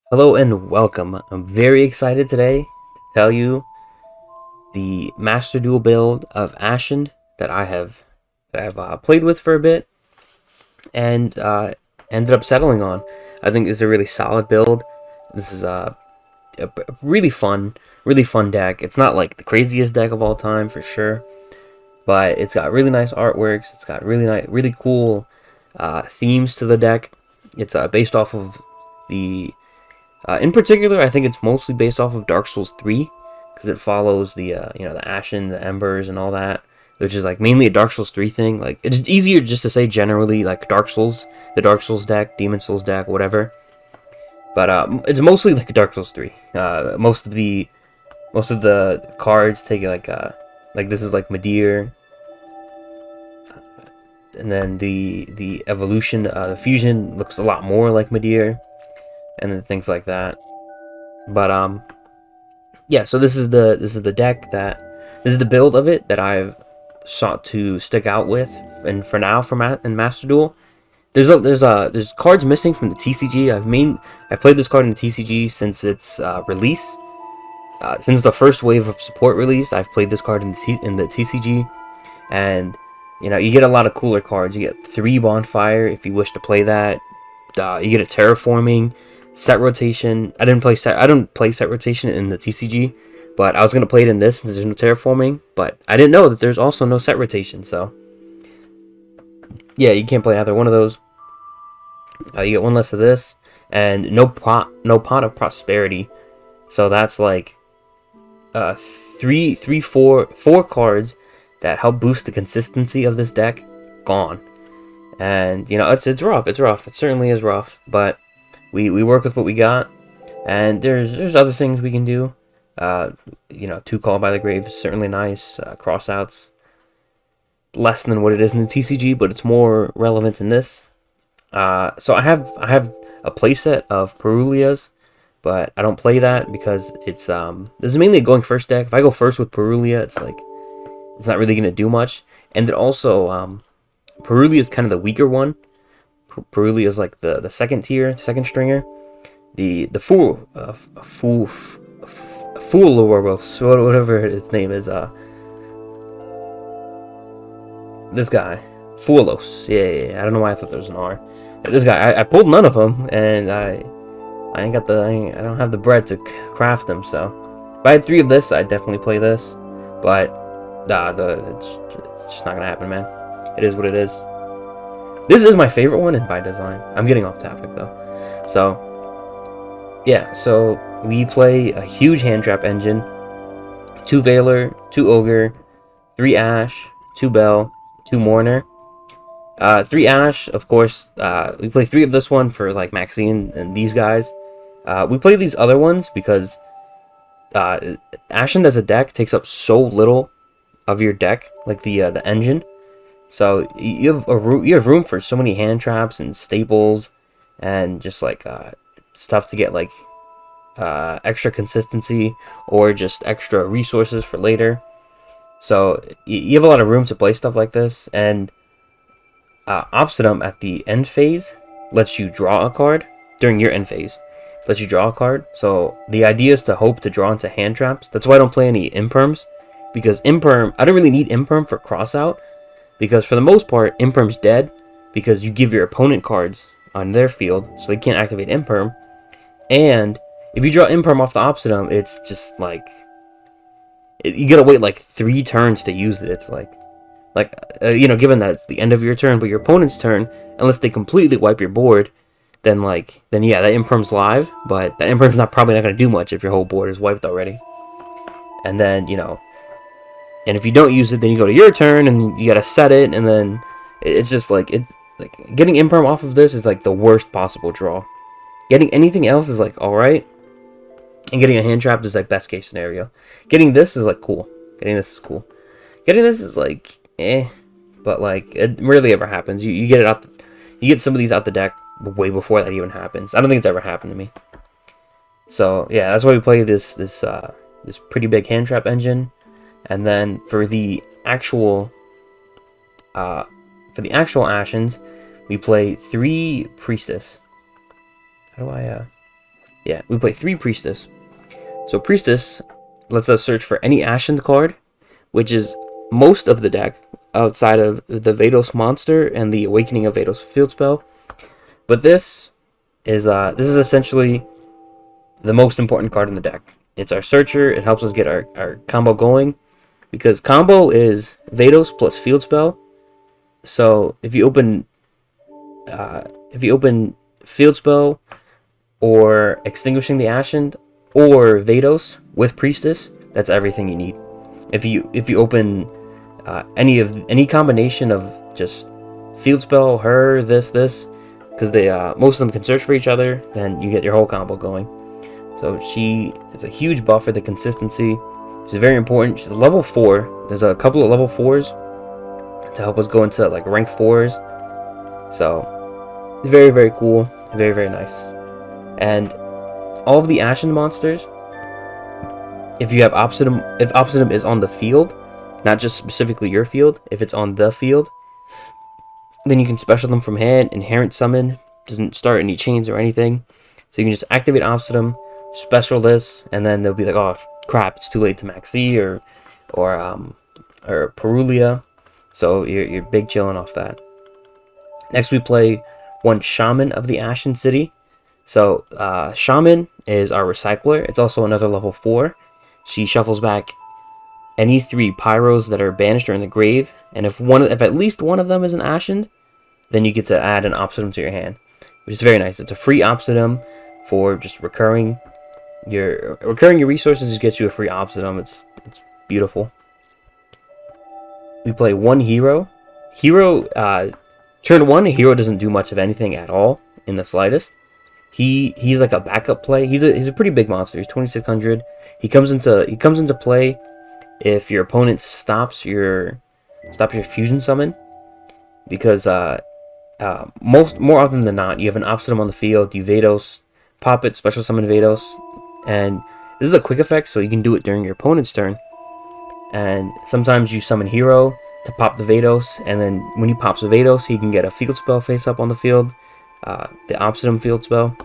Hello and welcome. I'm very excited today to tell you the Master Duel build of Ashen that I've played with for a bit and ended up settling on. I think it's a really solid build. This is a really fun deck. It's not like the craziest deck of all time for sure, but it's got really nice artworks. It's got really cool themes to the deck. It's based off of the in particular, I think it's mostly based off of Dark Souls 3 because it follows the Ashen, the Embers, and all that, which is like mainly a Dark Souls 3 thing. Like it's easier just to say generally like Dark Souls, the Dark Souls deck, Demon Souls deck, whatever. But it's mostly like Dark Souls 3. Most of the cards take like this is like Madir, and then the evolution, the fusion looks a lot more like Madir, and then things like that. But yeah, so this is the deck that this is the build of it that I've sought to stick out with, and for now in Master Duel, there's cards missing from the TCG. I've played this card in the TCG since its release, since the first wave of support release. I've played this card in the TCG, and you get a lot of cooler cards. You get 3 Bonfire if you wish to play that. You get a Terraforming set rotation. I don't play set rotation in the TCG, but I was gonna play it in this since there's no terraforming. But I didn't know that there's also no set rotation. So yeah, you can't play either one of those. You get one less of this, and no pot of prosperity. So that's like four cards that help boost the consistency of this deck gone. And it's rough. It's rough. It certainly is rough, but we work with what we got, and there's other things we can do. Two Call by the Grave is certainly nice. Crossouts less than what it is in the TCG, but it's more relevant in this. So I have a playset of Perulias, but I don't play that because it's this is mainly a going first deck. If I go first with Perulia, it's like it's not really gonna do much, and then also Perulia is kind of the weaker one. Perulia is like the second tier, second stringer. The fool or whatever its name is. This guy, Foolos. Yeah. I don't know why I thought there was an R. This guy, I pulled none of them, and I don't have the bread to craft them. So if I had 3 of this, I'd definitely play this. But it's just not gonna happen, man. It is what it is. This is my favorite one, and by design. I'm getting off topic though. So yeah, so we play a huge hand trap engine. 2 Veiler, 2 Ogre, 3 Ash, 2 Bell, 2 Mourner. 3 Ash, of course. We play 3 of this one for like Maxine and these guys. We play these other ones because Ashen as a deck takes up so little of your deck, like the engine. So you have room for so many hand traps and staples, and just like stuff to get like extra consistency or just extra resources for later. So you have a lot of room to play stuff like this, and Obsidian at the end phase lets you draw a card during your end phase. Lets you draw a card. So the idea is to hope to draw into hand traps. That's why I don't play any imperms, because imperm I don't really need imperm for crossout, because for the most part imperm's dead because you give your opponent cards on their field, so they can't activate imperm. And if you draw imperm off the Obsidian, it's just like you gotta wait like 3 turns to use it. It's like given that it's the end of your turn, but your opponent's turn, unless they completely wipe your board, then yeah, that imperm's live, but that imperm's probably not gonna do much if your whole board is wiped already. And then and if you don't use it, then you go to your turn and you gotta set it, and then it's just like getting imperm off of this is like the worst possible draw. Getting anything else is like alright, and getting a hand trap is like best case scenario. Getting this is like cool. Getting this is cool. Getting this is like but like it rarely ever happens. You get it out. You get some of these out the deck way before that even happens. I don't think it's ever happened to me. So yeah, that's why we play this pretty big hand trap engine. And then for the actual Ashens, we play 3 Priestess. How do I Yeah, we play 3 Priestess. So Priestess lets us search for any Ashen card, which is most of the deck outside of the Veidos monster and the Awakening of Veidos field spell. But this is essentially the most important card in the deck. It's our searcher. It helps us get our combo going, because combo is Veidos plus field spell. So if you open field spell or extinguishing the Ashen or Veidos with Priestess, that's everything you need. If you open any combination of just field spell, her, this, because they most of them can search for each other, then you get your whole combo going. So she is a huge buff for the consistency. She's very important. She's a level 4. There's a couple of level 4s to help us go into like rank 4s. So very, very cool. Very, very nice. And all of the Ashen monsters, if you have if Obsidian is on the field, not just specifically your field, if it's on the field, then you can special them from hand. Inherent summon doesn't start any chains or anything, so you can just activate Obsidian, special this, and then they'll be like, oh crap, it's too late to maxi or Perulia. So you're big chilling off that. Next we play 1 Shaman of the Ashen City. So Shaman is our recycler. It's also another level 4. She shuffles back any 3 pyros that are banished or in the grave, and if at least one of them is an Ashen, then you get to add an Obsidian to your hand, which is very nice. It's a free Obsidian for just recurring your resources. Just gets you a free Obsidian. It's beautiful. We play 1 hero. Turn 1, a hero doesn't do much of anything at all in the slightest. He's like a backup play. He's a pretty big monster. He's 2600. He comes into play if your opponent stops your fusion summon, because more often than not, you have an Obsidian on the field. You Veidos, pop it, special summon Veidos, and this is a quick effect, so you can do it during your opponent's turn. And sometimes you summon hero to pop the Veidos, and then when he pops the Veidos, he can get a field spell face up on the field, the Obsidian field spell.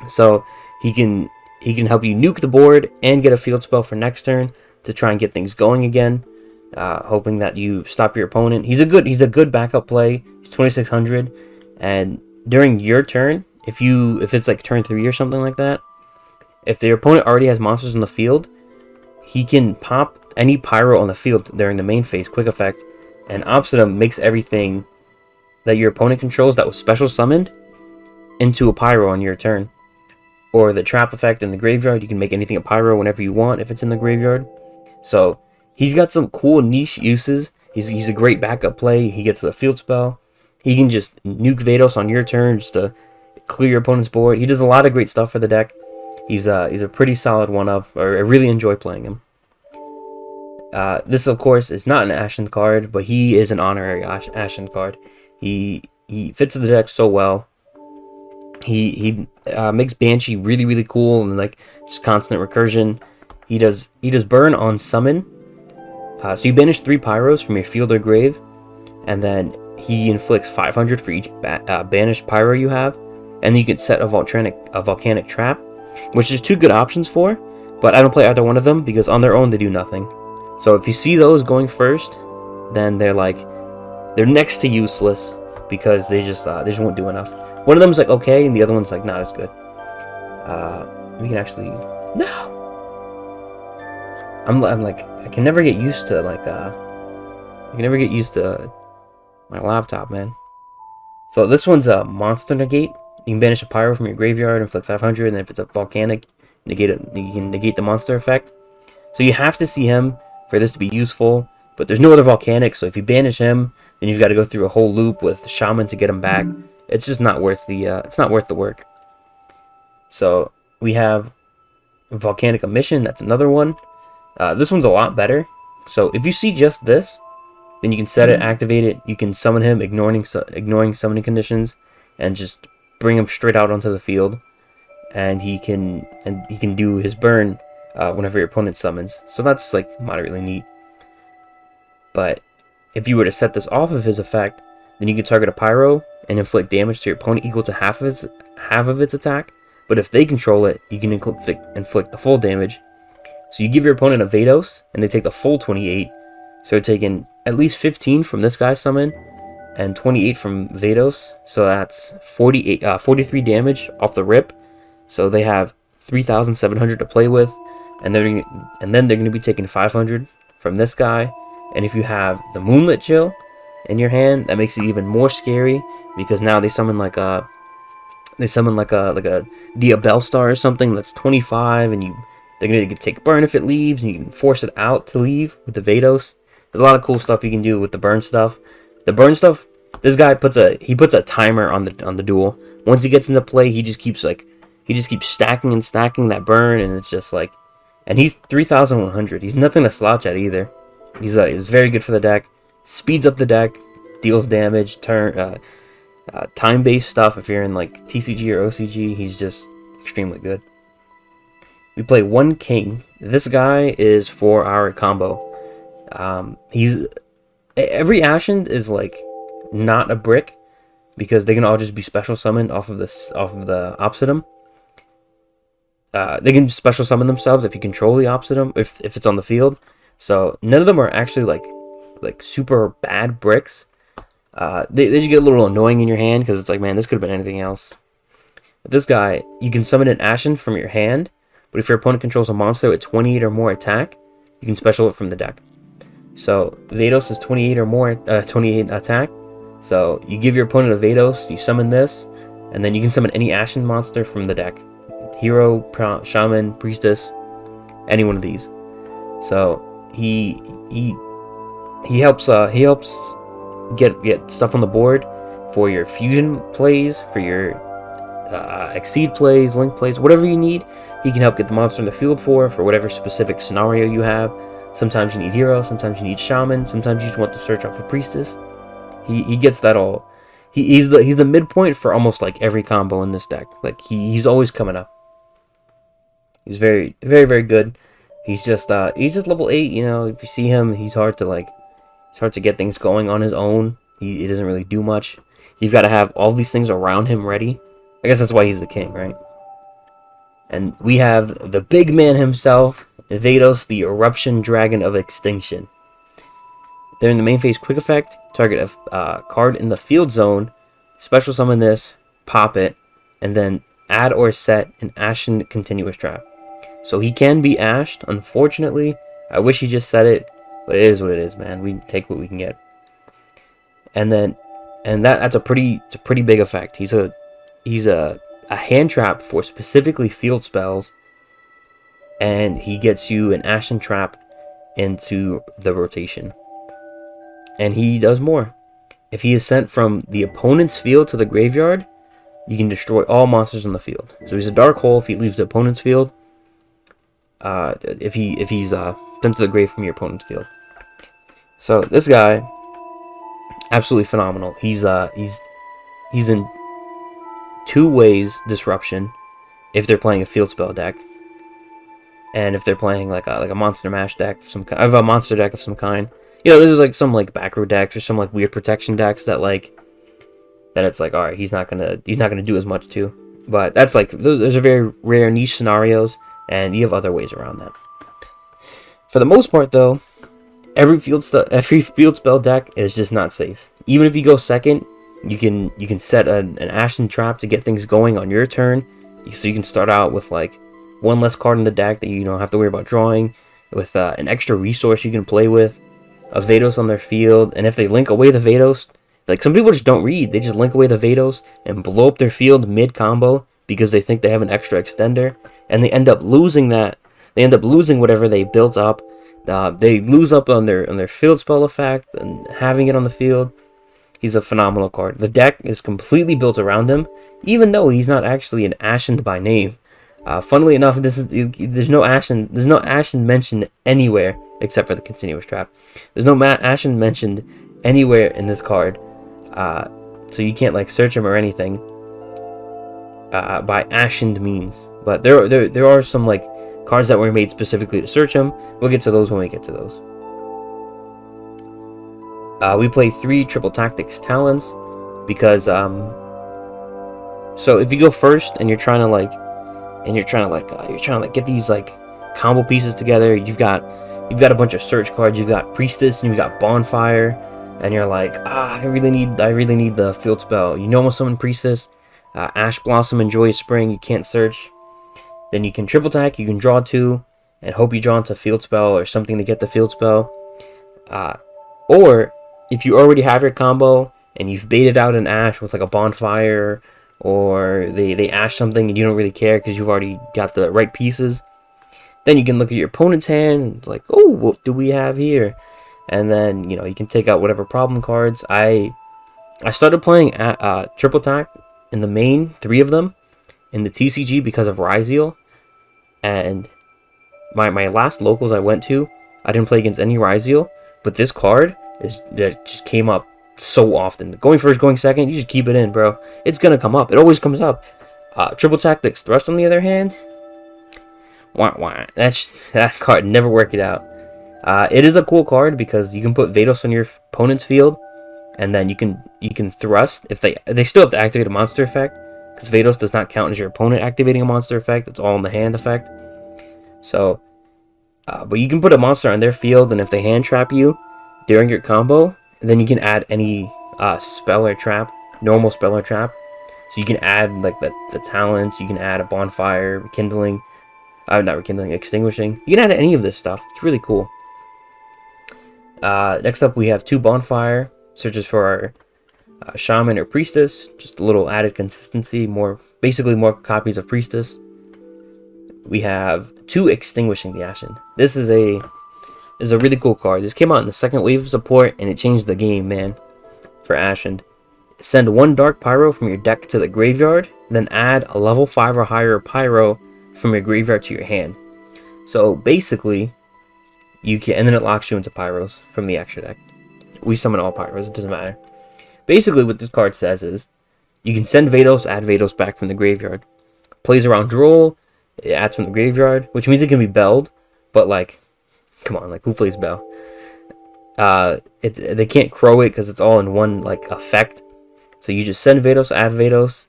So he can help you nuke the board and get a field spell for next turn to try and get things going again, hoping that you stop your opponent. He's a good backup play. He's 2600, and during your turn, if it's like turn 3 or something like that, if their opponent already has monsters on the field, he can pop any pyro on the field during the main phase quick effect, and Obsidian makes everything that your opponent controls that was special summoned into a pyro on your turn. Or the trap effect in the graveyard, you can make anything a pyro whenever you want if it's in the graveyard. So he's got some cool niche uses. He's a great backup play. He gets the field spell. He can just nuke Veidos on your turn just to clear your opponent's board. He does a lot of great stuff for the deck. He's a pretty solid I really enjoy playing him. This of course is not an Ashen card, but he is an honorary Ashen card. He fits the deck so well. He makes Banshee really, really cool, and like just constant recursion. He does burn on summon. So you banish 3 pyros from your field or grave, and then he inflicts 500 for each banished pyro you have, and then you can set a volcanic trap, which is 2 good options for, but I don't play either one of them because on their own they do nothing. So if you see those going first, then they're next to useless because they just won't do enough. One of them is like okay, and the other one's like not as good. We can actually no. I'm like I can never get used to my laptop, man. So this one's a monster negate. You can banish a pyro from your graveyard, inflict 500, and then if it's a volcanic, you can negate the monster effect. So you have to see him for this to be useful, but there's no other volcanic, so if you banish him, then you've got to go through a whole loop with the Shaman to get him back. It's just not worth the work. So we have Volcanic Emission. That's another one. This one's a lot better. So if you see just this, then you can set it, activate it. You can summon him, ignoring summoning conditions, and just bring him straight out onto the field. And he can do his burn whenever your opponent summons. So that's like moderately neat. But if you were to set this off of his effect, then you can target a pyro and inflict damage to your opponent equal to half of its attack, but if they control it, you can inflict the full damage. So you give your opponent a Veidos, and they take the full 28. So they're taking at least 15 from this guy's summon, and 28 from Veidos. So that's 43 damage off the rip. So they have 3,700 to play with, and then they're going to be taking 500 from this guy. And if you have the Moonlit Chill in your hand, that makes it even more scary, because now they summon like a Dia Star or something that's 25, and they're gonna take burn if it leaves, and you can force it out to leave with the Veidos. There's a lot of cool stuff you can do with the burn stuff. The burn stuff, this guy puts a timer on the duel. Once he gets into play, he just keeps stacking and stacking that burn, and it's just like, and he's 3,100. He's nothing to slouch at either. He's very good for the deck. Speeds up the deck, deals damage, time-based stuff. If you're in like TCG or OCG, he's just extremely good. We play one king. This guy is for our combo. Every Ashened is like not a brick, because they can all just be special summoned off of the Obsidian. They can special summon themselves if you control the Obsidian, if it's on the field. So none of them are actually like super bad bricks. They just get a little annoying in your hand, because it's like, man, this could have been anything else. With this guy, you can summon an Ashen from your hand, but if your opponent controls a monster with 28 or more attack, you can special it from the deck. So Veidos is 28 or more, 28 attack. So you give your opponent a Veidos, you summon this, and then you can summon any Ashen monster from the deck. Hero, Shaman, Priestess, any one of these. So he helps get stuff on the board for your fusion plays, for your exceed plays, link plays, whatever you need. He can help get the monster in the field for whatever specific scenario you have. Sometimes you need hero, sometimes you need shaman, sometimes you just want to search off a priestess. He gets that all. He's the midpoint for almost like every combo in this deck. Like he's always coming up. He's very, very, very good. He's just level 8, you know. If you see him, it's hard to get things going on his own. He doesn't really do much. You've got to have all these things around him ready. I guess that's why he's the king, right? And we have the big man himself, Veidos, the Eruption Dragon of Extinction. During the main phase quick effect, target a card in the field zone, special summon this, pop it, and then add or set an Ashen continuous trap. So he can be ashed, unfortunately. I wish he just said it, but it is what it is, man. We take what we can get. That's a pretty big effect. He's a hand trap for specifically field spells, and he gets you an Ashen trap into the rotation. And he does more. If he is sent from the opponent's field to the graveyard, you can destroy all monsters on the field. So he's a dark hole if he leaves the opponent's field. If he's sent to the grave from your opponent's field. So this guy, absolutely phenomenal. He's in two ways disruption if they're playing a field spell deck, and if they're playing like a monster mash deck of some kind, I have a monster deck of some kind. You know, there's like some like back row decks or some like weird protection decks that it's like, all right, he's not gonna do as much too. But that's like those are very rare niche scenarios, and you have other ways around that. For the most part, though, every field spell deck is just not safe. Even if you go second, you can set an Ashen trap to get things going on your turn, so you can start out with like one less card in the deck that you don't have to worry about drawing, with an extra resource you can play with, a Veidos on their field, and if they link away the Veidos, like some people just don't read, they just link away the Veidos and blow up their field mid combo because they think they have an extra extender, and they end up losing that. They end up losing whatever they built up. They lose up on their field spell effect and having it on the field. He's a phenomenal card. The deck is completely built around him, even though he's not actually an Ashened by name. Funnily enough, there's no Ashen mentioned anywhere except for the continuous trap. There's no Ashen mentioned anywhere in this card, so you can't like search him or anything by Ashened means. But there are some like cards that were made specifically to search him. We'll get to those when we get to those. We play 3 Triple Tactics Talons because so if you go first and you're trying to like and you're trying to like get these like combo pieces together. You've got a bunch of search cards. You've got Priestess and you've got Bonfire, and you're like, I really need the field spell. You normal summon Priestess, Ash Blossom and Joyous Spring. You can't search. Then you can triple attack. You can draw 2 and hope you draw into field spell or something to get the field spell. Or if you already have your combo and you've baited out an Ash with like a Bonfire, or they Ash something and you don't really care because you've already got the right pieces, then you can look at your opponent's hand and it's like, oh, what do we have here? And then, you know, you can take out whatever problem cards. I started playing triple attack in the main, 3 of them, in the TCG because of Ryzeal. And my last locals I went to, I didn't play against any Ryzeal, but this card that just came up so often. Going first, going second, you just keep it in, bro. It's gonna come up. It always comes up. Triple Tactics Thrust, on the other hand, that card never worked it out. It is a cool card because you can put Veidos on your opponent's field, and then you can thrust if they still have to activate a monster effect, because Veidos does not count as your opponent activating a monster effect. It's all in the hand effect. So, but you can put a monster on their field, and if they hand trap you during your combo, then you can add any spell or trap, normal spell or trap. So you can add like the talents. You can add a Bonfire, Rekindling. Not Rekindling, Extinguishing. You can add any of this stuff. It's really cool. Next up, we have 2 Bonfire. Searches for our Shaman or Priestess. Just a little added consistency. Basically more copies of Priestess. We have 2 Extinguishing the Ashen. This is a really cool card. This came out in the second wave of support, and it changed the game, man, for Ashened. Send 1 Dark Pyro from your deck to the graveyard, then add a level 5 or higher Pyro from your graveyard to your hand. So basically, you can, and then it locks you into Pyros from the extra deck. We summon all Pyros, it doesn't matter. Basically, what this card says is, you can send Veidos, add Veidos back from the graveyard. Plays around Duel, it adds from the graveyard, which means it can be belled, but like, come on, like, who plays Bell? They can't crow it because it's all in one like effect. So you just send Veidos, add Veidos.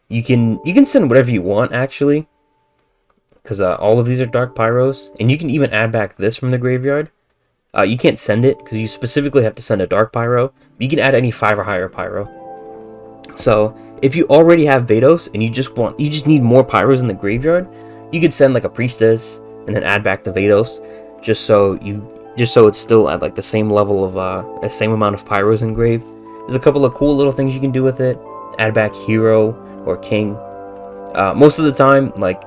You can send whatever you want, actually, because all of these are Dark Pyros, and you can even add back this from the graveyard. You can't send it because you specifically have to send a Dark Pyro. You can add any 5 or higher Pyro. So if you already have Veidos and you just need more Pyros in the graveyard, you could send like a Priestess and then add back the Veidos, just so it's still at like the same level of the same amount of Pyros in grave. There's a couple of cool little things you can do with it. Add back Hero or King. Most of the time, like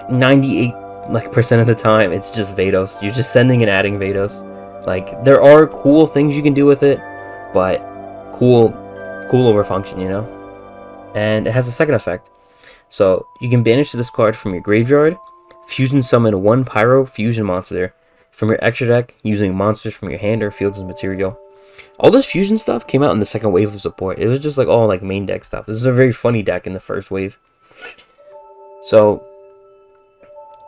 98% of the time, it's just Veidos. You're just sending and adding Veidos. Like, there are cool things you can do with it, but cool over function, you know? And it has a second effect. So you can banish this card from your graveyard, fusion summon 1 Pyro fusion monster from your extra deck using monsters from your hand or field as material. All this fusion stuff came out in the second wave of support. It was just like all like main deck stuff. This is a very funny deck in the first wave. So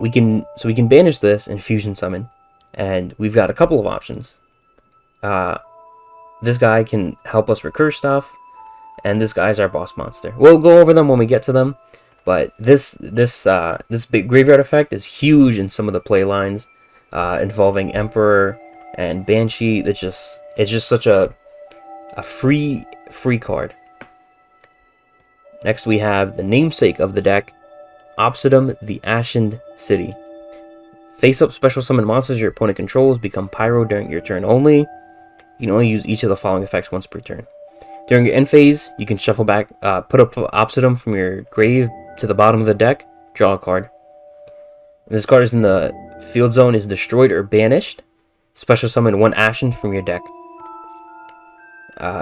we can banish this and fusion summon, and we've got a couple of options. This guy can help us recur stuff, and this guy's our boss monster. We'll go over them when we get to them, but this big graveyard effect is huge in some of the play lines involving Emperor and Banshee. It's just such a free card. Next we have the namesake of the deck, Obsidian, the Ashened City. Face up special summon monsters your opponent controls become Pyro during your turn only. You can only use each of the following effects once per turn. During your end phase, you can shuffle back, put up Obsidian from your grave to the bottom of the deck, draw a card. If this card is in the field zone, is destroyed or banished, special summon 1 Ashen from your deck.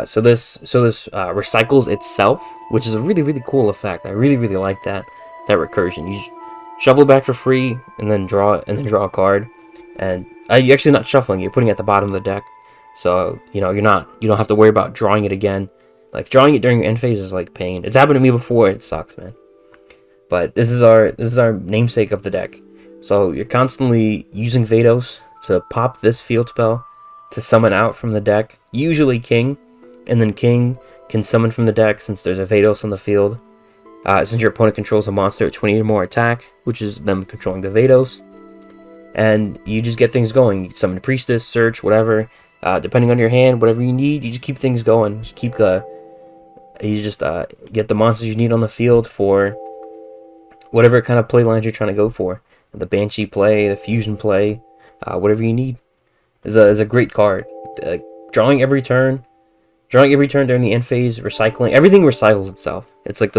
So this recycles itself, which is a really cool effect. I really like that recursion. You just shuffle back for free and then draw a card, and you're actually not shuffling. You're putting it at the bottom of the deck, so you don't have to worry about drawing it again. Like, drawing it during your end phase is like pain. It's happened to me before. It sucks, man. But this is our namesake of the deck. So you're constantly using Veidos to pop this field spell to summon out from the deck, usually King, and then King can summon from the deck since there's a Veidos on the field. Since your opponent controls a monster at 20 or more attack, which is them controlling the Veidos, and you just get things going. You summon Priestess, Search, whatever. Depending on your hand, whatever you need, you just keep things going. Just keep you just get the monsters you need on the field for whatever kind of play lines you're trying to go for. The Banshee play, the Fusion play, whatever you need is a great card. Drawing every turn during the end phase, recycling, everything recycles itself. It's like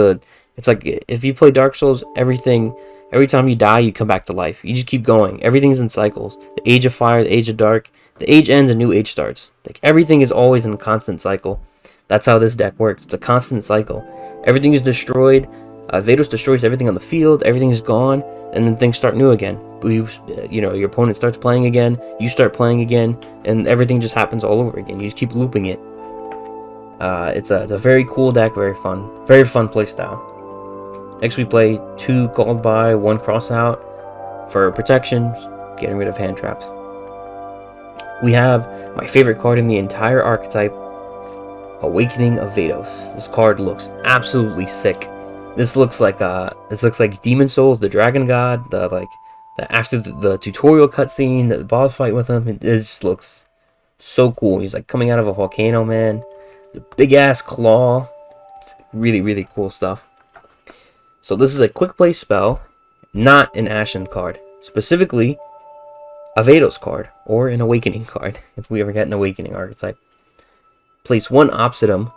if you play Dark Souls, every time you die, you come back to life. You just keep going. Everything's in cycles. The Age of Fire, the Age of Dark, the age ends, a new age starts. Like everything is always in a constant cycle. That's how this deck works. It's a constant cycle. Everything is destroyed. Veidos destroys everything on the field. Everything is gone, and then things start new again. Your opponent starts playing again. You start playing again, and everything just happens all over again. You just keep looping it. It's a very cool deck, very fun play style. Next, we play 2 called by, 1 cross out for protection, getting rid of hand traps. We have my favorite card in the entire archetype, Awakening of Veidos. This card looks absolutely sick. This looks like Demon Souls, the Dragon God, after the tutorial cutscene, the boss fight with him. It just looks so cool. He's like coming out of a volcano, man. The big ass claw. It's really, really cool stuff. So this is a quick play spell, not an Ashen card. Specifically, a Veidos card, or an Awakening card, if we ever get an Awakening archetype. Place 1 Obsidian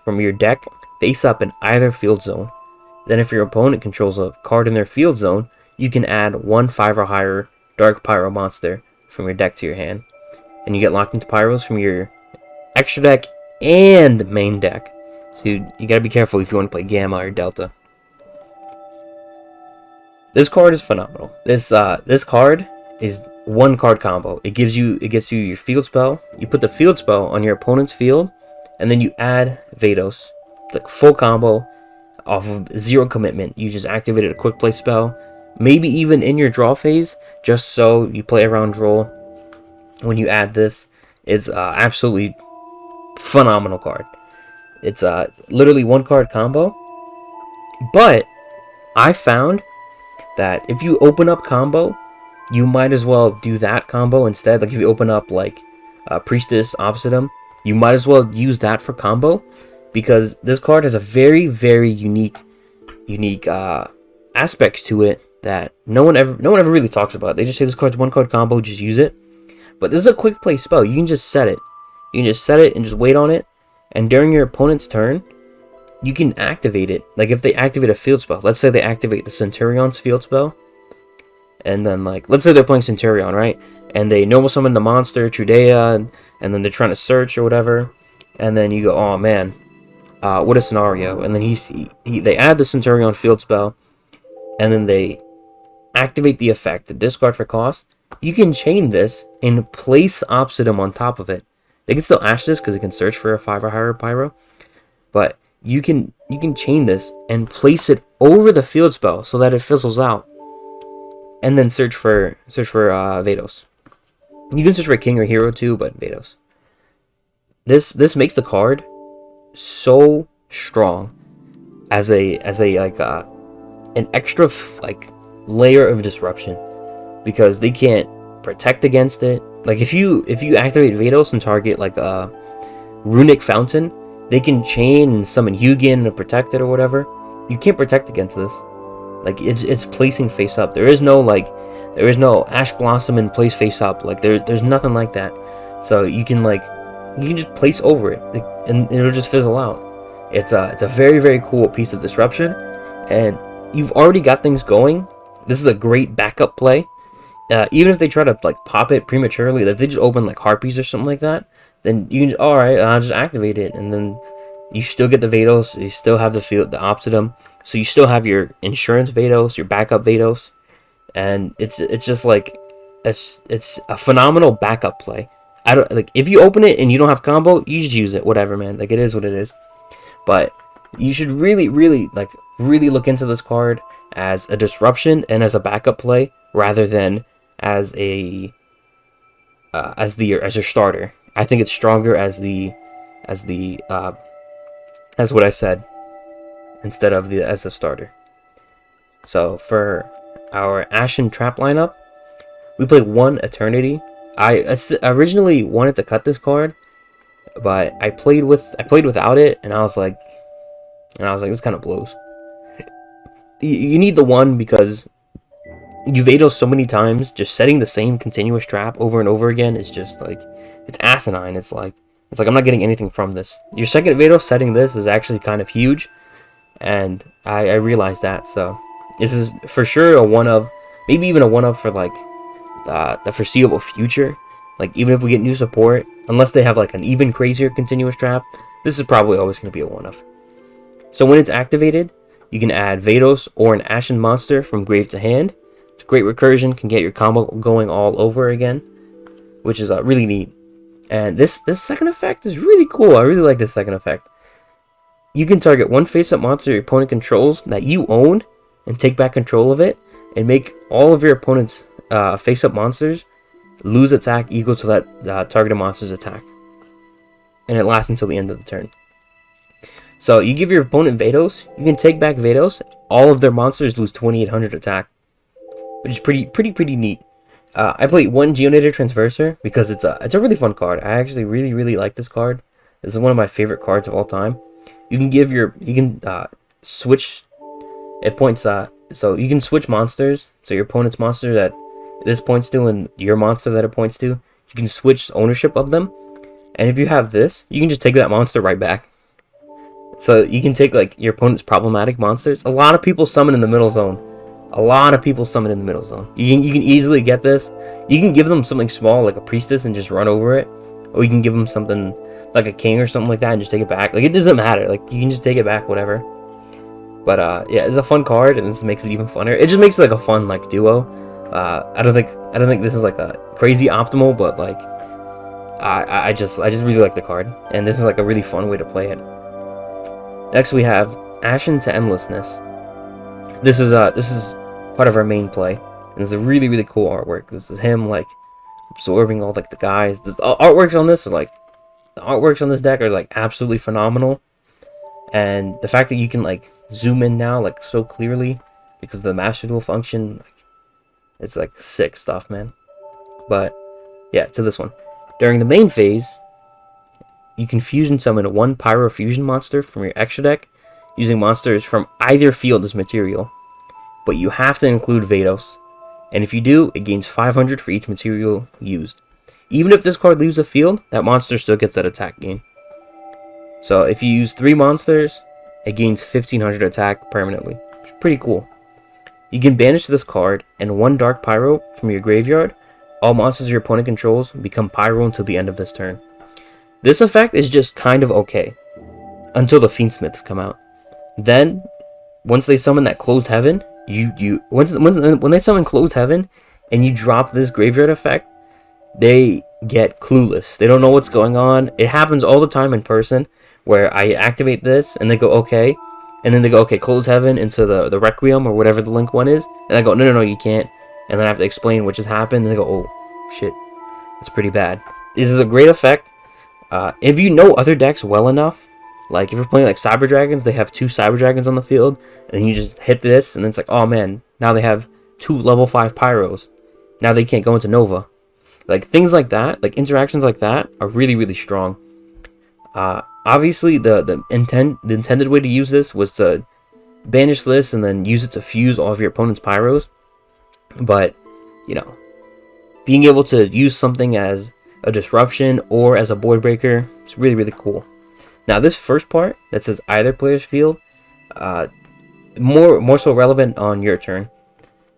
from your deck face up in either field zone. Then if your opponent controls a card in their field zone, you can add 1 5 or higher Dark Pyro monster from your deck to your hand. And you get locked into Pyros from your extra deck and main deck. So you gotta be careful if you want to play Gamma or Delta. This card is phenomenal. This card is 1 card combo. It gets you your field spell. You put the field spell on your opponent's field, and then you add Veidos. It's like full combo off of 0 commitment. You just activated a quick play spell, maybe even in your draw phase, just so you play around draw. When you add this, it's absolutely phenomenal card. It's literally 1 card combo. But I found that if you open up combo, you might as well do that combo instead. Like if you open up like Priestess, Obsidian, you might as well use that for combo, because this card has a very, very unique aspects to it that no one ever really talks about. They just say this card's 1 card combo, just use it. But this is a quick play spell. You can just set it. You can just set it and just wait on it. And during your opponent's turn, you can activate it. Like if they activate a field spell, let's say they activate the Centurion's field spell, and then let's say they're playing Centurion, right? And they normal summon the monster Trudea, and then they're trying to search or whatever, and then you go, oh man, what a scenario! And then they add the Centurion field spell, and then they activate the effect, the discard for cost. You can chain this and place Obsidian on top of it. They can still ash this because it can search for a 5 or higher pyro, but you can chain this and place it over the field spell so that it fizzles out, and then search for Veidos. You can search for a king or hero too, but Veidos. This makes the card so strong as an extra layer of disruption, because they can't protect against it. Like if you activate Veidos and target like a runic fountain, they can chain and summon Hugin to protect it or whatever. You can't protect against this. Like it's placing face up. There is no Ash Blossom in place face up. Like there's nothing like that. So you can just place over it, and it'll just fizzle out. It's a very, very cool piece of disruption, and you've already got things going. This is a great backup play. Even if they try to pop it prematurely, if they just open Harpies or something like that, then you can I'll just activate it, and then you still get the Veidos. You still have the Obsidian, so you still have your insurance Veidos, your backup Veidos, and it's just it's a phenomenal backup play. I don't if you open it and you don't have combo, you just use it, whatever, man. It is what it is. But you should really look into this card as a disruption and as a backup play, rather than as your starter. I think it's stronger as what I said. instead of as a starter. So for our Ashen trap lineup, we played 1 Eternity. I originally wanted to cut this card, but I played without it, and I was like, this kind of blows. You need the 1 because you Veidos so many times, just setting the same continuous trap over and over again is just like, it's asinine. It's like I'm not getting anything from this. Your second Veidos setting this is actually kind of huge, and I realized that. So this is for sure a one of, maybe even a one of for like the foreseeable future. Like even if we get new support, unless they have like an even crazier continuous trap, this is probably always going to be a one of. So when it's activated, you can add Veidos or an Ashen monster from grave to hand. It's great recursion, can get your combo going all over again, which is really neat. And this second effect is really cool. I really like this second effect. You can target 1 face-up monster your opponent controls that you own and take back control of it, and make all of your opponent's face-up monsters lose attack equal to that targeted monster's attack. And it lasts until the end of the turn. So you give your opponent Veidos, you can take back Veidos, all of their monsters lose 2800 attack, which is pretty neat. I played 1 Geonator Transverser because it's a really fun card. I actually really like this card. This is one of my favorite cards of all time. You can switch at points. So you can switch monsters. So your opponent's monster that this points to and your monster that it points to, you can switch ownership of them. And if you have this, you can just take that monster right back. So you can take like your opponent's problematic monsters. A lot of people summon in the middle zone. You can easily get this. You can give them something small like a priestess and just run over it, or you can give them something like a king or something like that and just take it back. Like it doesn't matter. Like you can just take it back, whatever. But yeah, it's a fun card, and this makes it even funner. It just makes it like a fun like duo. I don't think this is like a crazy optimal, but like I just really like the card, and this is like a really fun way to play it. Next we have Ashen to Endlessness. This is part of our main play, and this is a really cool artwork. This is him like absorbing all like the guys. The artworks on this deck are like absolutely phenomenal, and the fact that you can like zoom in now like so clearly because of the Master Duel function, like it's like sick stuff, man. But yeah, to this one. During the main phase, you can fusion summon 1 Pyro Fusion monster from your extra deck using monsters from either field as material. But you have to include Veidos. And if you do, it gains 500 for each material used. Even if this card leaves the field, that monster still gets that attack gain. So if you use 3 monsters, it gains 1500 attack permanently. Which is pretty cool. You can banish this card and 1 Dark Pyro from your graveyard. All monsters your opponent controls become Pyro until the end of this turn. This effect is just kind of okay until the Fiendsmiths come out. Then, once they summon that Closed Heaven, when they summon Closed Heaven and you drop this graveyard effect, they get clueless. They don't know what's going on. It happens all the time in person where I activate this and they go okay, and then they go okay, Closed Heaven into the Requiem or whatever the link one is, and I go no you can't, and then I have to explain what just happened, and they go oh shit, that's pretty bad. This is a great effect. If you know other decks well enough, like if you're playing like Cyber Dragons, they have 2 Cyber Dragons on the field, and you just hit this, and then it's like, oh man, now they have 2 level 5 Pyros. Now they can't go into Nova. Like things like that, like interactions like that are really strong. Obviously the intended way to use this was to banish this and then use it to fuse all of your opponent's Pyros. But, you know, being able to use something as a disruption or as a board breaker, it's really cool. Now this first part that says either player's field, more so relevant on your turn,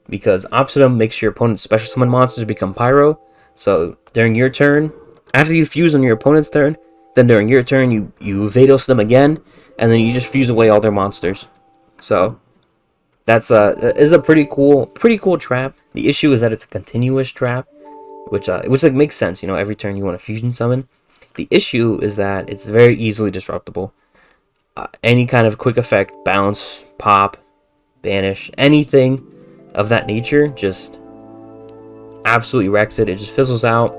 because Obsidian makes your opponent's special summon monsters become Pyro. So during your turn, after you fuse on your opponent's turn, then during your turn you Veidos them again, and then you just fuse away all their monsters. So that's is a pretty cool trap. The issue is that it's a continuous trap, which like makes sense. You know, every turn you want to fusion summon. The issue is that it's very easily disruptible. Any kind of quick effect, bounce, pop, banish, anything of that nature just absolutely wrecks it. It just fizzles out,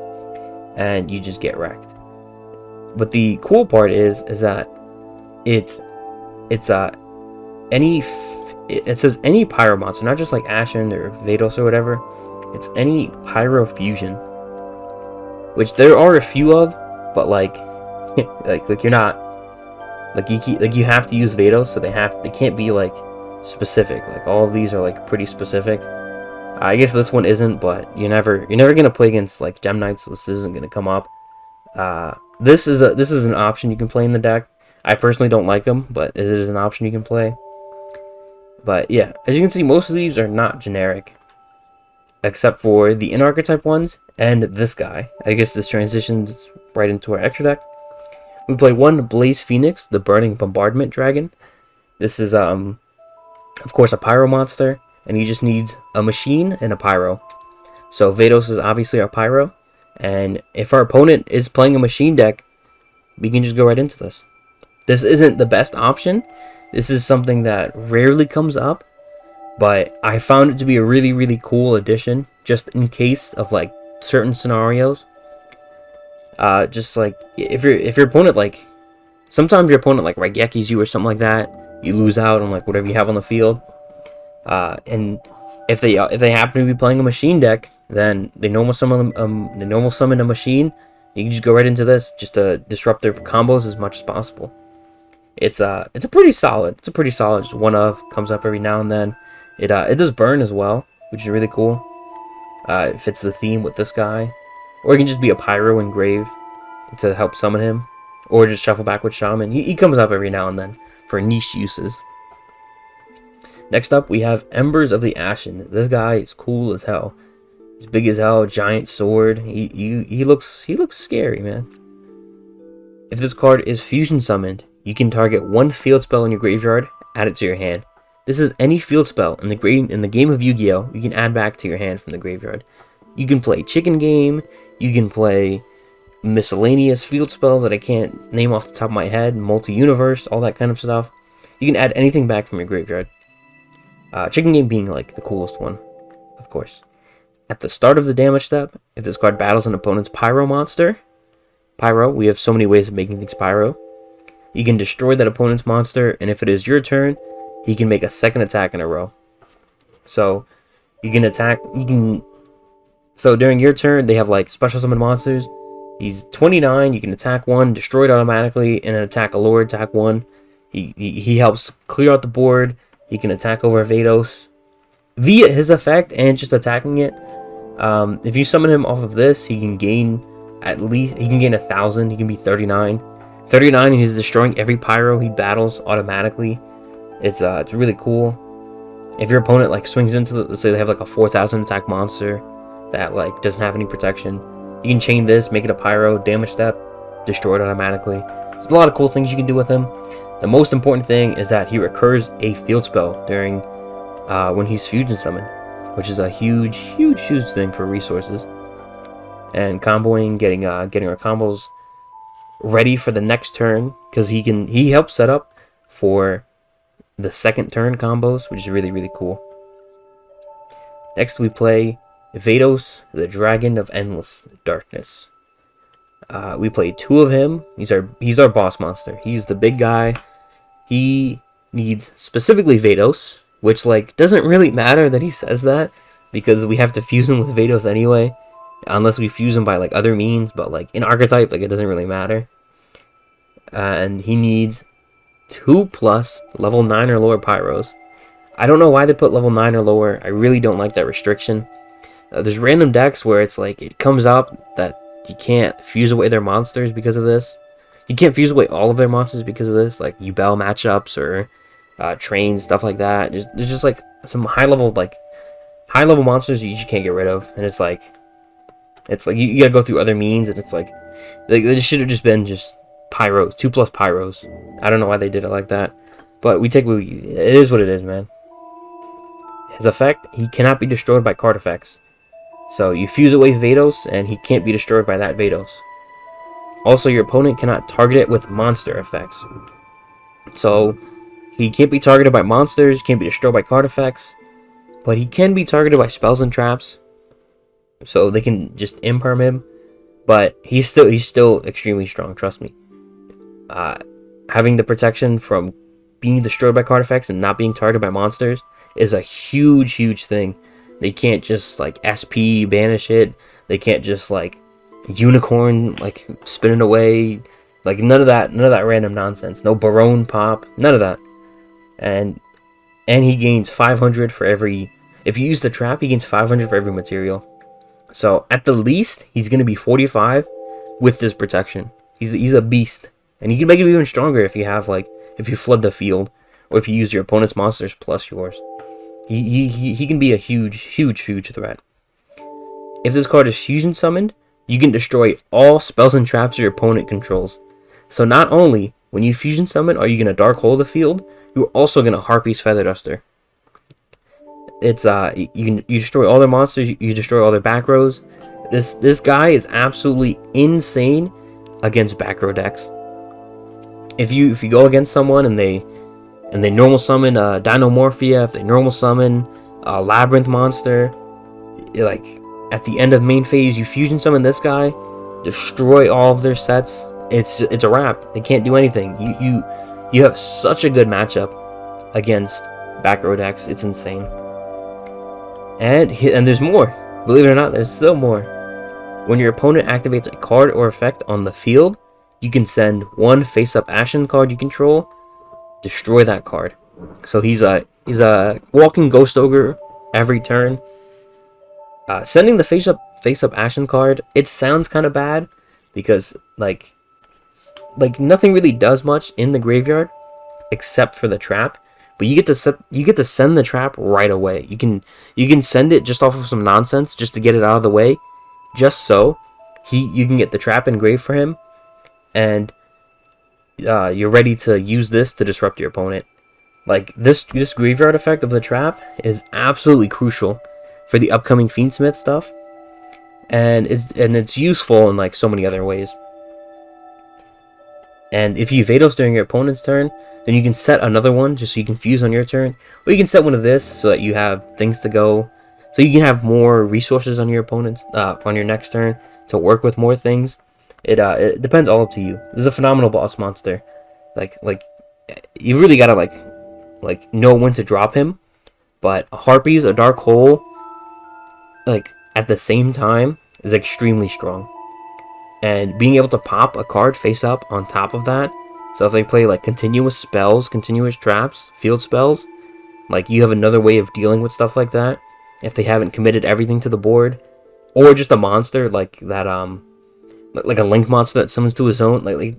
and you just get wrecked. But the cool part is that it says any pyro monster, not just like Ashen or Veidos or whatever. It's any pyro fusion, which there are a few of, but like like you're not like you have to use Veidos, so they can't be like specific. Like all of these are like pretty specific. I guess this one isn't, but you're never gonna play against like Gem Knights, so this isn't gonna come up. This is an option you can play in the deck. I personally don't like them, but it is an option you can play. But yeah, as you can see, most of these are not generic, except for the in-archetype ones and this guy. I guess this transitions right into our extra deck. We play one Blaze Phoenix, the Burning Bombardment Dragon. This is of course a pyro monster, and he just needs a machine and a pyro. So Veidos is obviously our pyro, and if our opponent is playing a machine deck, we can just go right into this. This isn't the best option. This is something that rarely comes up, but I found it to be a really, really cool addition, just in case of like certain scenarios. Just like if your opponent, like sometimes your opponent like Raigekis you or something like that, you lose out on like whatever you have on the field. And if they happen to be playing a machine deck, then they normal summon a machine. You can just go right into this just to disrupt their combos as much as possible. It's a pretty solid. Just one of comes up every now and then. It does burn as well, which is really cool. It fits the theme with this guy, or it can just be a pyro engrave to help summon him, or just shuffle back with shaman. He comes up every now and then for niche uses. Next up, we have Embers of the Ashen. This guy is cool as hell. He's big as hell, giant sword. He looks scary, man. If this card is fusion summoned, you can target one field spell in your graveyard, add it to your hand. This is any field spell in the game of Yu-Gi-Oh! You can add back to your hand from the graveyard. You can play Chicken Game. You can play miscellaneous field spells that I can't name off the top of my head. Multi-universe, all that kind of stuff. You can add anything back from your graveyard. Chicken Game being like the coolest one, of course. At the start of the damage step, if this card battles an opponent's pyro monster, we have so many ways of making things pyro. You can destroy that opponent's monster, and if it is your turn, he can make a second attack in a row. So so during your turn, they have like special summon monsters. He's 29, you can attack one, destroy it automatically, and then attack a lord, attack one. He helps clear out the board. He can attack over Veidos via his effect and just attacking it. If you summon him off of this, he can gain 1,000. He can be 39. 39, and he's destroying every pyro he battles automatically. It's really cool. If your opponent like swings into let's say they have like a 4,000 attack monster that like doesn't have any protection, you can chain this, make it a pyro, damage step, destroy it automatically. There's a lot of cool things you can do with him. The most important thing is that he recurs a field spell during when he's fusion summoned, which is a huge thing for resources. And comboing, getting our combos ready for the next turn, because he helps set up for the second turn combos, which is really, really cool. Next we play Veidos, the Dragon of Endless Darkness. We play two of him. He's our boss monster. He's the big guy. He needs specifically Veidos, which like doesn't really matter that he says that, because we have to fuse him with Veidos anyway, unless we fuse him by like other means. But like in archetype, like it doesn't really matter. And he needs 2+ level 9 or lower pyros. I don't know why they put level 9 or lower. I really don't like that restriction. There's random decks where it's like it comes up that you can't fuse away their monsters because of this. You can't fuse away all of their monsters because of this, like Ubel matchups or trains, stuff like that. There's just like some high level monsters you just can't get rid of, and it's like you gotta go through other means, and it's like it should have just been just pyros, 2+ pyros. I don't know why they did it like that, but it is what it is, man. His effect, he cannot be destroyed by card effects. So you fuse away Veidos, and he can't be destroyed by that Veidos. Also, your opponent cannot target it with monster effects. So he can't be targeted by monsters, can't be destroyed by card effects, but he can be targeted by spells and traps. So they can just imperm him, but he's still extremely strong. Trust me. Having the protection from being destroyed by card effects and not being targeted by monsters is a huge thing. They can't just like SP banish it. They can't just like unicorn like spin it away. Like none of that random nonsense. No Barone pop, none of that. And he gains 500 for every. If you use the trap, he gains 500 for every material. So at the least, he's gonna be 45 with this protection. He's a beast, and you can make him even stronger if you have like if you flood the field or if you use your opponent's monsters plus yours. He can be a huge threat. If this card is fusion summoned, you can destroy all spells and traps your opponent controls. So not only when you fusion summon are you gonna dark hole the field, you're also gonna Harpy's Feather Duster. It's you destroy all their monsters, you destroy all their back rows. This guy is absolutely insane against back row decks. If you go against someone and they normal summon Dinomorphia, if they normal summon a Labyrinth monster, like at the end of main phase you fusion summon this guy, destroy all of their sets. It's a wrap. They can't do anything. You have such a good matchup against back row decks. It's insane. And there's more. Believe it or not, there's still more. When your opponent activates a card or effect on the field, you can send one face-up Ashen card you control, destroy that card. So he's a walking Ghost Ogre every turn. Sending the face-up Ashen card, it sounds kind of bad because like nothing really does much in the graveyard except for the trap. But you get to send the trap right away. You can send it just off of some nonsense just to get it out of the way, just so you can get the trap engraved for him, and you're ready to use this to disrupt your opponent. Like this graveyard effect of the trap is absolutely crucial for the upcoming Fiendsmith stuff, and it's useful in like so many other ways. And if you Veidos during your opponent's turn, then you can set another one just so you can fuse on your turn. Or you can set one of this so that you have things to go. So you can have more resources on your opponent's on your next turn to work with more things. It depends all up to you. This is a phenomenal boss monster. Like you really gotta like know when to drop him. But Harpies, a Dark Hole, like at the same time is extremely strong. And being able to pop a card face up on top of that, so if they play like continuous spells, continuous traps, field spells, like you have another way of dealing with stuff like that. If they haven't committed everything to the board, or just a monster like that, like a Link monster that summons to his own, like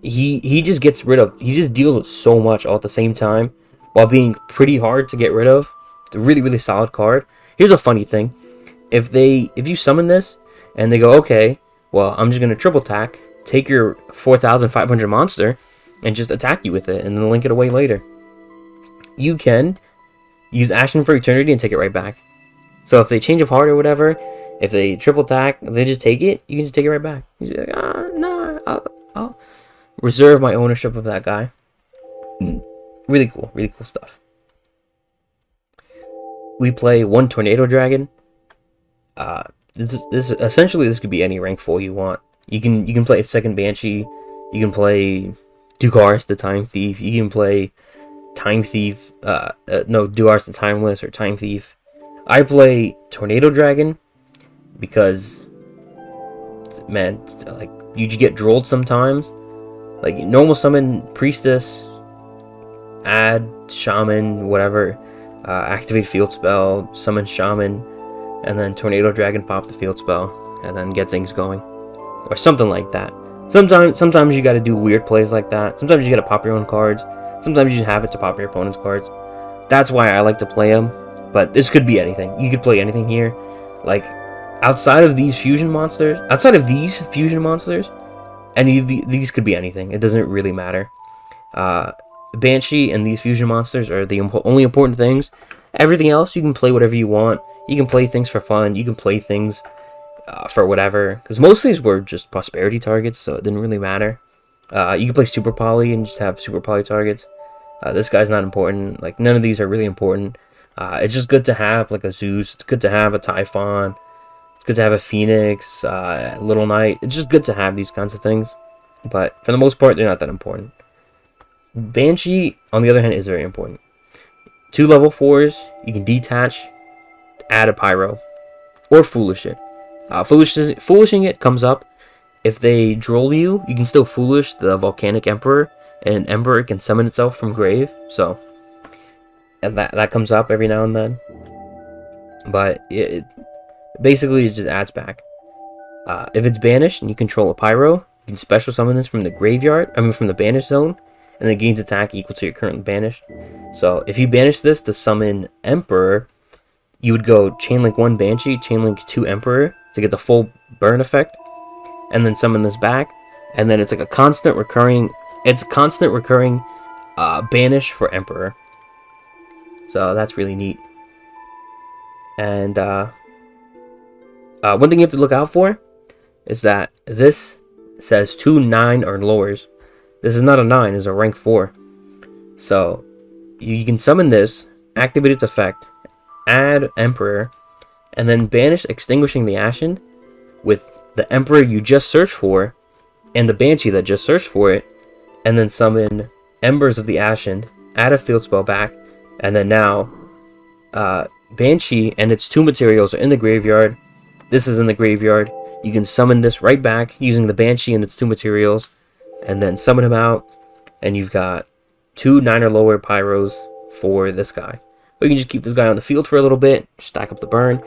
he just gets rid of, he just deals with so much all at the same time, while being pretty hard to get rid of. It's a really solid card. Here's a funny thing: if you summon this and they go, okay, well, I'm just going to triple attack, take your 4,500 monster, and just attack you with it, and then link it away later. You can use Ashen for Eternity and take it right back. So if they change of heart or whatever, if they triple attack, they just take it, you can just take it right back. You're like, no, I'll reserve my ownership of that guy. Really cool stuff. We play one Tornado Dragon. This essentially this could be any rank 4 you want. You can play a second Banshee. You can play Dugars the Time Thief. You can play Time Thief. Dugars the Timeless or Time Thief. I play Tornado Dragon because, man, like you get drolled sometimes. Like normal summon Priestess, add Shaman, whatever, activate field spell, summon Shaman, and then Tornado Dragon pop the field spell, and then get things going, or something like that. Sometimes you got to do weird plays like that. Sometimes you got to pop your own cards. Sometimes you just have it to pop your opponent's cards. That's why I like to play them. But this could be anything. You could play anything here. Like outside of these fusion monsters, any of these could be anything. It doesn't really matter. Banshee and these fusion monsters are the only important things. Everything else you can play whatever you want. You can play things for fun. You can play things for whatever. Because most of these were just prosperity targets, so it didn't really matter. You can play Super Poly and just have Super Poly targets. This guy's not important. Like none of these are really important. It's just good to have like a Zeus. It's good to have a Typhon. It's good to have a Phoenix, Little Knight. It's just good to have these kinds of things. But for the most part, they're not that important. Banshee, on the other hand, is very important. 2 level 4s, you can detach, add a pyro, or foolish it. Foolishing it comes up if they droll you. You can still foolish the volcanic emperor, and emperor can summon itself from grave. So, and that comes up every now and then. But basically it just adds back. If it's banished and you control a pyro, you can special summon this from the graveyard. I mean, from the banished zone, and it gains attack equal to your currently banished. So if you banish this to summon Emperor, you would go Chainlink 1 Banshee, Chainlink 2 Emperor to get the full burn effect, and then summon this back, and then it's like a constant recurring. It's constant recurring banish for Emperor. So that's really neat. And one thing you have to look out for is that this says 2 9 or lowers. This is not a 9, it's a rank 4. So you can summon this, activate its effect, add Emperor, and then banish Extinguishing the Ashen with the Emperor you just searched for and the Banshee that just searched for it, and then summon Embers of the Ashen, add a field spell back, and then now Banshee and its 2 materials are in the graveyard. This is in the graveyard. You can summon this right back using the Banshee and its 2 materials, and then summon him out, and you've got 2 9 or lower pyros for this guy. Or you can just keep this guy on the field for a little bit, stack up the burn.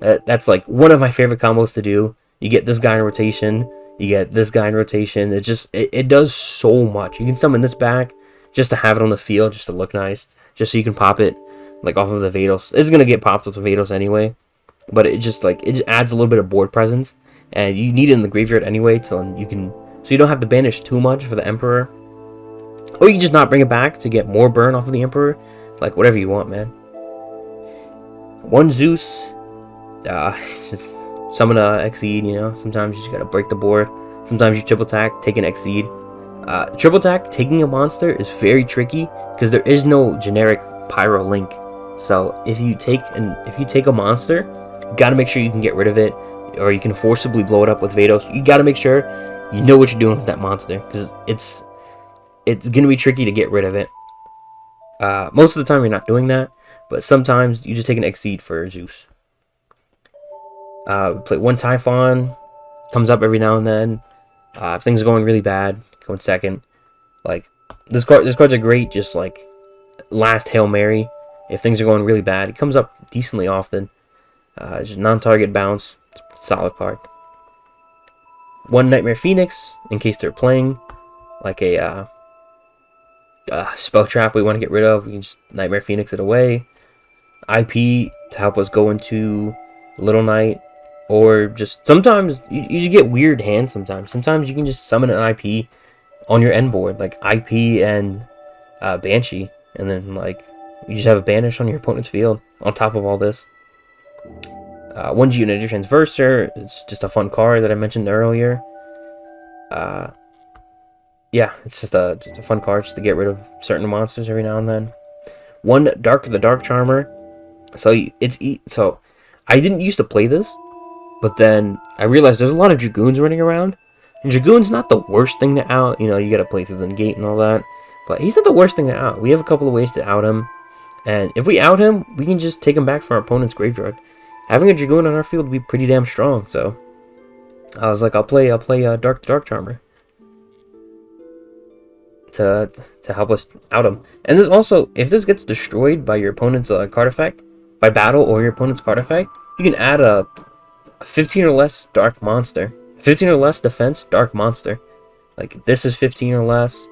That's like one of my favorite combos to do. You get this guy in rotation, you get this guy in rotation. It does so much. You can summon this back just to have it on the field, just to look nice, just so you can pop it like off of the Veidos. This is gonna get popped with the Veidos anyway, but it just adds a little bit of board presence, and you need it in the graveyard anyway, so you don't have to banish too much for the Emperor, or you can just not bring it back to get more burn off of the Emperor. Like whatever you want, man. 1 Zeus, just summon a Exceed. You know, sometimes you just gotta break the board. Sometimes you triple attack, take an Exceed. Triple attack taking a monster is very tricky because there is no generic pyro link. So if you take a monster, you gotta make sure you can get rid of it, or you can forcibly blow it up with Veidos. You gotta make sure you know what you're doing with that monster, because it's gonna be tricky to get rid of it. Most of the time you're not doing that, but sometimes you just take an Exceed for Zeus. Play 1 Typhon, comes up every now and then. If things are going really bad, go in second. Like this cards are great, just like last Hail Mary. If things are going really bad, it comes up decently often. Just non-target bounce, solid card. 1 Nightmare Phoenix, in case they're playing like a spell trap we want to get rid of. We can just Nightmare Phoenix it away. IP to help us go into Little Knight, or just sometimes you just get weird hands. Sometimes you can just summon an IP on your end board, like IP and Banshee, and then like you just have a banish on your opponent's field on top of all this. 1 Geonator Transverser, it's just a fun card that I mentioned earlier. Yeah, it's just a fun card just to get rid of certain monsters every now and then. 1 the Dark Charmer. So I didn't used to play this, but then I realized there's a lot of Dragoons running around. And Dragoon's not the worst thing to out. You know, you gotta play through the negate and all that. But he's not the worst thing to out. We have a couple of ways to out him. And if we out him, we can just take him back from our opponent's graveyard. Having a Dragoon on our field would be pretty damn strong. So I was like, I'll play the Dark Charmer to help us out him. And this also, if this gets destroyed by your opponent's card effect, by battle or your opponent's card effect, you can add a 15 or less dark monster. 15 or less defense dark monster. Like this is 15 or less.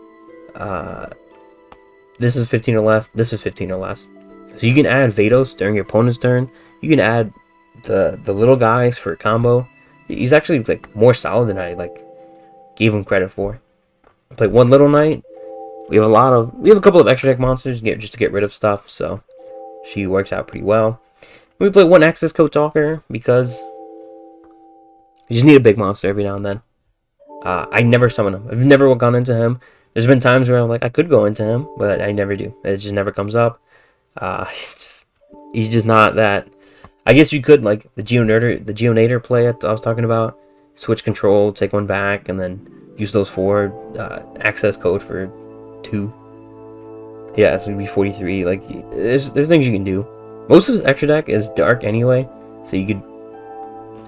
This is 15 or less. This is 15 or less. So you can add Veidos during your opponent's turn. You can add the little guys for a combo. He's actually like more solid than I gave him credit for. Play 1 Little Knight. We have a couple of extra deck monsters just to get rid of stuff, so she works out pretty well. We play 1 Access Code Talker because you just need a big monster every now and then. I never summon him. I've never gone into him. There's been times where I'm like, I could go into him, but I never do. It just never comes up. He's just not that. I guess you could, like the Geonator play I was talking about. Switch control, take 1 back, and then use those 4 access code for 2. Yeah, it's gonna be 43. Like, there's things you can do. Most of this extra deck is dark anyway, so you could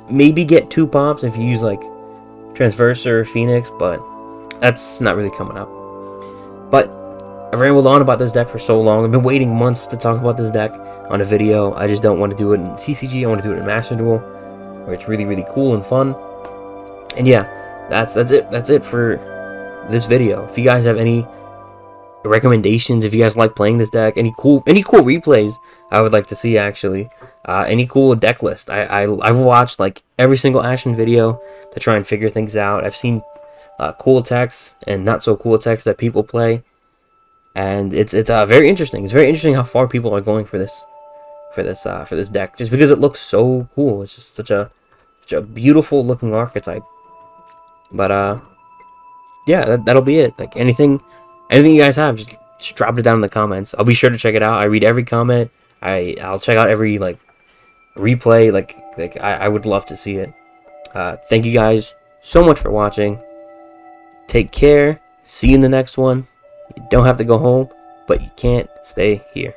maybe get 2 pops if you use like Transverser or Phoenix, but that's not really coming up. But I've rambled on about this deck for so long. I've been waiting months to talk about this deck on a video. I just don't want to do it in CCG. I want to do it in Master Duel, where it's really, really cool and fun. And yeah, that's it. That's it for this video. If you guys have any recommendations, if you guys like playing this deck, any cool replays I would like to see, actually, any cool deck list. I've watched like every single Ashen video to try and figure things out. I've seen cool attacks and not so cool attacks that people play, and it's very interesting. It's very interesting how far people are going for this deck, just because it looks so cool. It's just such a beautiful looking archetype. But yeah, that'll be it. Like, anything you guys have, just drop it down in the comments. I'll be sure to check it out. I read every comment. I'll check out every like replay. Like I would love to see it. Thank you guys so much for watching. Take care. See you in the next one. You don't have to go home, but you can't stay here.